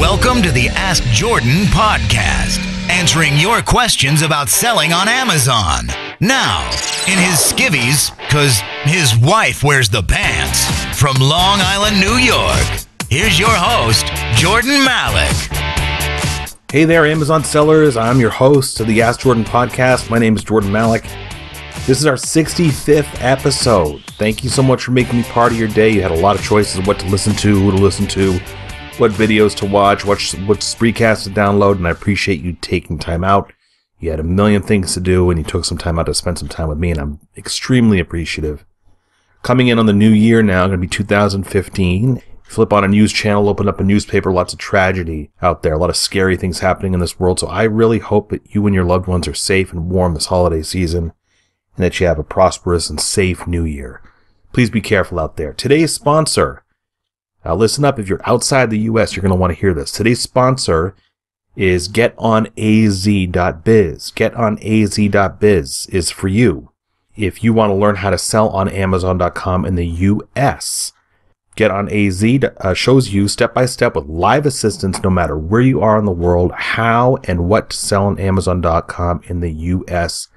Welcome to the Ask Jordan podcast, answering your questions about selling on Amazon. Now, in his skivvies, because his wife wears the pants, from Long Island, New York, here's your host, Jordan Malik. Hey there, Amazon sellers. I'm your host of the Ask Jordan podcast. My name is Jordan Malik. This is our 65th episode. Thank you so much for making me part of your day. You had a lot of choices of what to listen to, who to listen to, what videos to watch, what spreecasts to download, and I appreciate you taking time out. You had a million things to do, and you took some time out to spend some time with me, and I'm extremely appreciative. Coming in on the new year now, going to be 2015. Flip on a news channel, open up a newspaper, lots of tragedy out there, a lot of scary things happening in this world, so I really hope that you and your loved ones are safe and warm this holiday season, and that you have a prosperous and safe new year. Please be careful out there. Today's sponsor, now listen up, if you're outside the U.S., you're going to want to hear this. Today's sponsor is getonaz.biz. Getonaz.biz is for you if you want to learn how to sell on Amazon.com in the U.S. GetOnAZ shows you step-by-step with live assistance no matter where you are in the world, how and what to sell on Amazon.com in the U.S.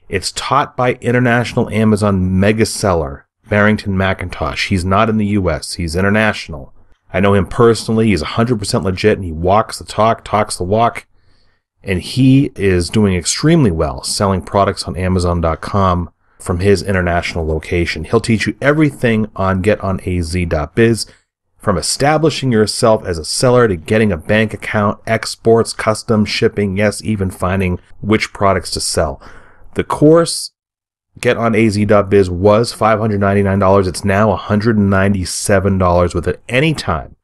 It's taught by international Amazon mega seller Barrington McIntosh. He's not in the U.S. He's international. I know him personally. He's 100% legit, and he walks the talk, talks the walk, and he is doing extremely well selling products on Amazon.com from his international location. He'll teach you everything on getonaz.biz, from establishing yourself as a seller to getting a bank account, exports, custom shipping, yes, even finding which products to sell. The course, getonaz.biz, was $599. It's now $197 with it anytime,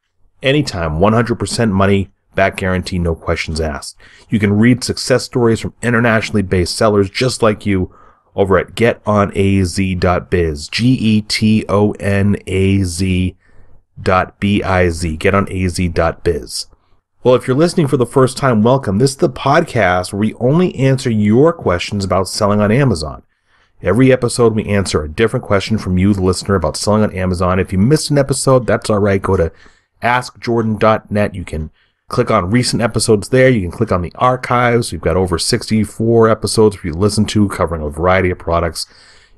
100% money back guarantee, no questions asked. You can read success stories from internationally based sellers just like you over at getonaz.biz, getonaz.biz, getonaz.biz. Well, if you're listening for the first time, welcome. This is the podcast where we only answer your questions about selling on Amazon. Every episode, we answer a different question from you, the listener, about selling on Amazon. If you missed an episode, that's all right. Go to askjordan.net. You can click on recent episodes there. You can click on the archives. We've got over 64 episodes for you to listen to, covering a variety of products.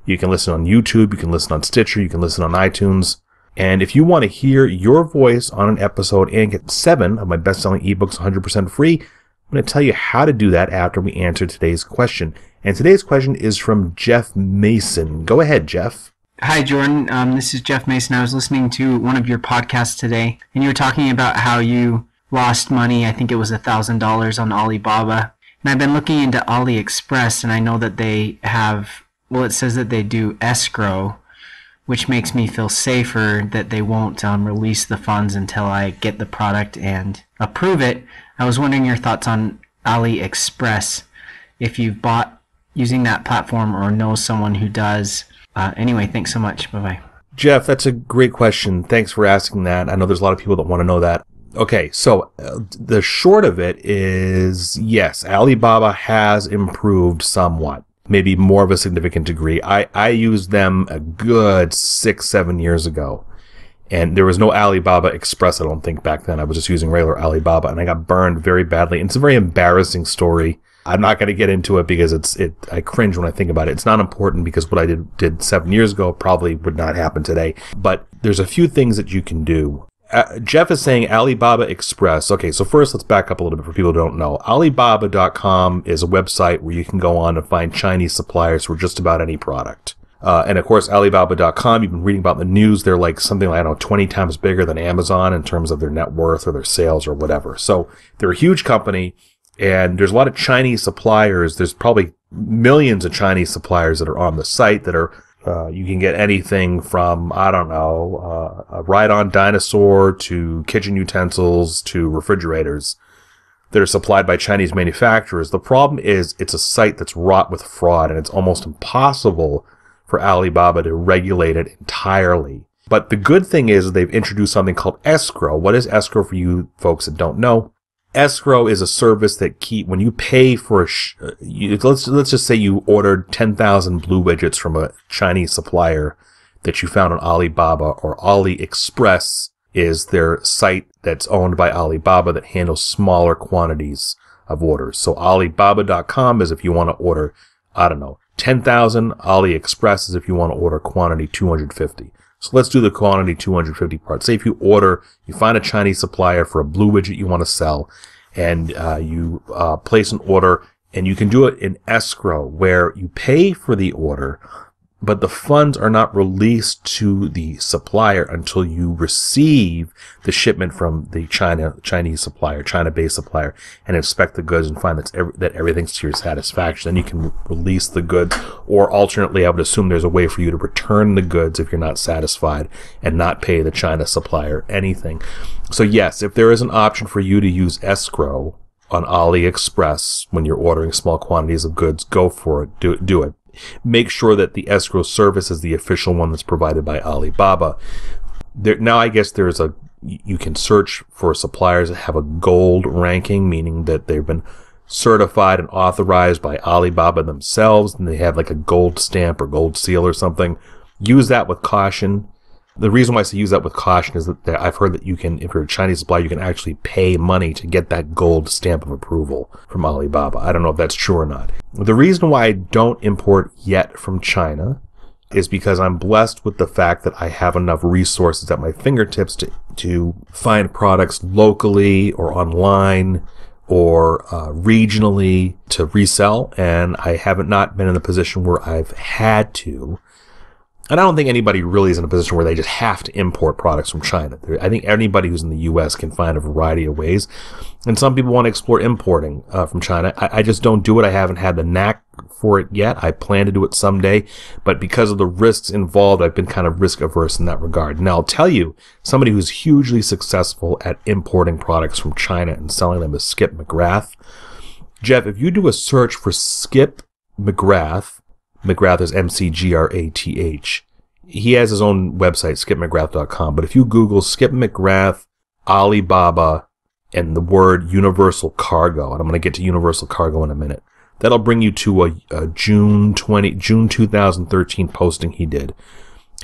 You can listen on YouTube. You can listen on Stitcher. You can listen on iTunes. And if you want to hear your voice on an episode and get 7 of my best-selling ebooks 100% free, I'm going to tell you how to do that after we answer today's question. And today's question is from Jeff Mason. Go ahead, Jeff. Hi, Jordan. This is Jeff Mason. I was listening to one of your podcasts today, and you were talking about how you lost money. I think it was $1,000 on Alibaba. And I've been looking into AliExpress, and I know that they have, well, it says that they do escrow, which makes me feel safer that they won't release the funds until I get the product and approve it. I was wondering your thoughts on AliExpress, if you've bought using that platform or know someone who does. Anyway, thanks so much. Bye-bye. Jeff, that's a great question. Thanks for asking that. I know there's a lot of people that want to know that. Okay, so the short of it is, yes, Alibaba has improved somewhat, maybe more of a significant degree. I used them a good 6-7 years ago, and there was no Alibaba Express, I don't think, back then. I was just using regular Alibaba, and I got burned very badly. And it's a very embarrassing story. I'm not going to get into it because I cringe when I think about it. It's not important because what I did 7 years ago probably would not happen today. But there's a few things that you can do. Jeff is saying Alibaba Express. Okay, so first let's back up a little bit for people who don't know. Alibaba.com is a website where you can go on and find Chinese suppliers for just about any product. And of course, Alibaba.com, you've been reading about the news, they're like something like, I don't know, 20 times bigger than Amazon in terms of their net worth or their sales or whatever. So they're a huge company. And there's a lot of Chinese suppliers. There's probably millions of Chinese suppliers that are on the site that are, you can get anything from, I don't know, a ride-on dinosaur to kitchen utensils to refrigerators that are supplied by Chinese manufacturers. The problem is it's a site that's wrought with fraud, and it's almost impossible for Alibaba to regulate it entirely. But the good thing is they've introduced something called escrow. What is escrow for you folks that don't know? Escrow is a service that when you pay for let's just say you ordered 10,000 blue widgets from a Chinese supplier that you found on Alibaba or AliExpress, is their site that's owned by Alibaba that handles smaller quantities of orders. So Alibaba.com is if you want to order, 10,000. AliExpress is if you want to order quantity 250. So let's do the quantity 250 part. Say if you find a Chinese supplier for a blue widget you want to sell, and you place an order, and you can do it in escrow where you pay for the order, but the funds are not released to the supplier until you receive the shipment from the Chinese supplier, China-based supplier, and inspect the goods and find that everything's to your satisfaction. Then you can release the goods, or alternately, I would assume there's a way for you to return the goods if you're not satisfied and not pay the China supplier anything. So yes, if there is an option for you to use escrow on AliExpress when you're ordering small quantities of goods, go for it. Do it. Make sure that the escrow service is the official one that's provided by Alibaba. Now, I guess you can search for suppliers that have a gold ranking, meaning that they've been certified and authorized by Alibaba themselves, and they have like a gold stamp or gold seal or something. Use that with caution. The reason why I say use that with caution is that I've heard that if you're a Chinese supplier, you can actually pay money to get that gold stamp of approval from Alibaba. I don't know if that's true or not. The reason why I don't import yet from China is because I'm blessed with the fact that I have enough resources at my fingertips to find products locally or online or regionally to resell, and I haven't not been in a position where I've had to. And I don't think anybody really is in a position where they just have to import products from China. I think anybody who's in the U.S. can find a variety of ways. And some people want to explore importing from China. I just don't do it. I haven't had the knack for it yet. I plan to do it someday. But because of the risks involved, I've been kind of risk averse in that regard. Now, I'll tell you, somebody who's hugely successful at importing products from China and selling them is Skip McGrath. Jeff, if you do a search for Skip McGrath is McGrath. He has his own website, skipmcgrath.com. But if you Google Skip McGrath, Alibaba, and the word Universal Cargo, and I'm going to get to Universal Cargo in a minute, that'll bring you to a June 2013 posting he did.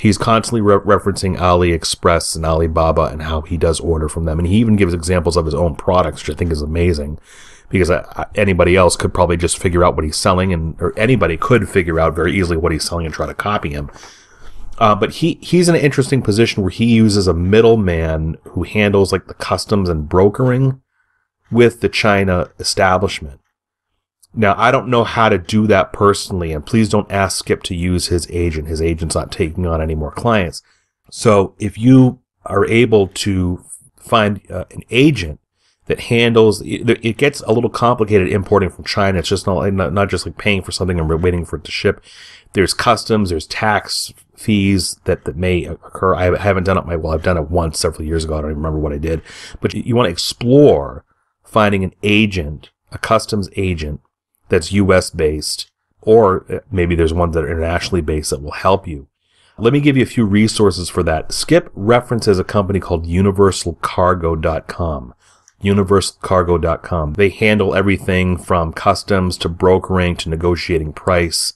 He's constantly referencing AliExpress and Alibaba and how he does order from them. And he even gives examples of his own products, which I think is amazing. Because anybody else could probably just figure out what he's selling, or anybody could figure out very easily what he's selling and try to copy him. But he's in an interesting position where he uses a middleman who handles like the customs and brokering with the China establishment. Now, I don't know how to do that personally, and please don't ask Skip to use his agent. His agent's not taking on any more clients. So if you are able to find an agent that handles it, gets a little complicated importing from China. It's just not just like paying for something and we're waiting for it to ship. There's customs, there's tax fees that may occur. I haven't done it I've done it once several years ago. I don't even remember what I did. But you want to explore finding an agent, a customs agent that's US based, or maybe there's ones that are internationally based that will help you. Let me give you a few resources for that. Skip references a company called universalcargo.com. universalcargo.com. They handle everything from customs to brokering to negotiating price,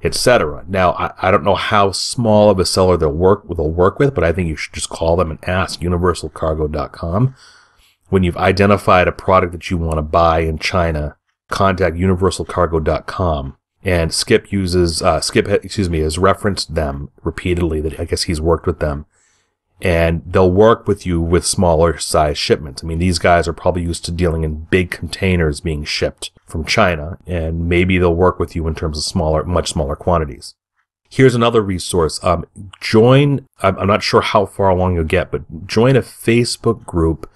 etc. Now, I don't know how small of a seller they'll work with, but I think you should just call them and ask universalcargo.com. When you've identified a product that you want to buy in China, contact universalcargo.com. And Skip has referenced them repeatedly, that I guess he's worked with them. And they'll work with you with smaller size shipments. I mean, these guys are probably used to dealing in big containers being shipped from China, and maybe they'll work with you in terms of much smaller quantities. Here's another resource. I'm not sure how far along you'll get, but join a Facebook group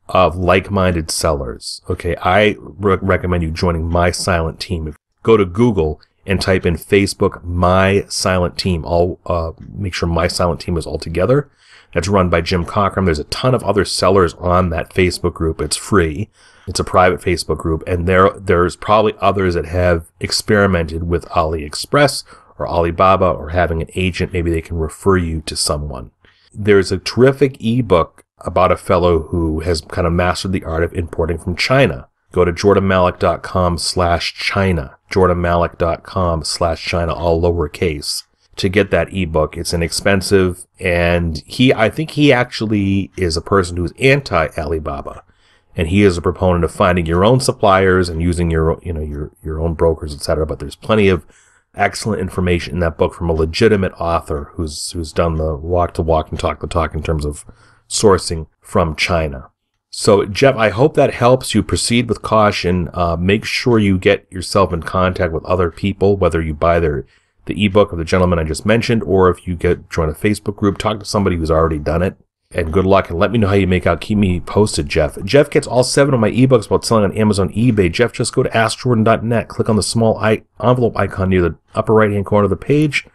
of like-minded sellers. Okay, I recommend you joining My Silent Team. Go to Google and type in Facebook My Silent Team. I'll make sure My Silent Team is all together. That's run by Jim Cockrum. There's a ton of other sellers on that Facebook group. It's free. It's a private Facebook group, and there's probably others that have experimented with AliExpress or Alibaba or having an agent. Maybe they can refer you to someone. There's a terrific ebook about a fellow who has kind of mastered the art of importing from China. Go to jordanmalik.com/China, jordanmalik.com/China, all lowercase. to get that ebook. It's inexpensive, and I think he actually is a person who's anti-Alibaba, and he is a proponent of finding your own suppliers and using your own brokers, etc. But there's plenty of excellent information in that book from a legitimate author who's done the walk the walk and talk the talk in terms of sourcing from China. So, Jeff, I hope that helps you. Proceed with caution. Make sure you get yourself in contact with other people, whether you buy the ebook of the gentleman I just mentioned, or if you join a Facebook group, talk to somebody who's already done it. And good luck, and let me know how you make out. Keep me posted, Jeff. Jeff gets all 7 of my ebooks about selling on Amazon, eBay. Jeff, just go to AskJordan.net, click on the small envelope icon near the upper right-hand corner of the page.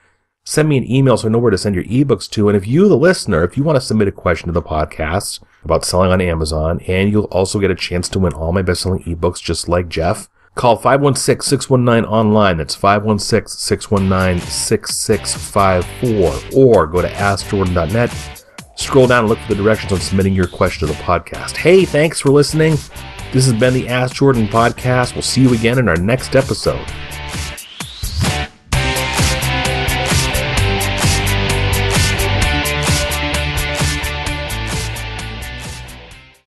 Send me an email so I know where to send your ebooks to. And if you, the listener, if you want to submit a question to the podcast about selling on Amazon, and you'll also get a chance to win all my best-selling ebooks just like Jeff, call 516-619-ONLINE. That's 516-619-6654. Or go to AskJordan.net. Scroll down and look for the directions on submitting your question to the podcast. Hey, thanks for listening. This has been the Ask Jordan podcast. We'll see you again in our next episode.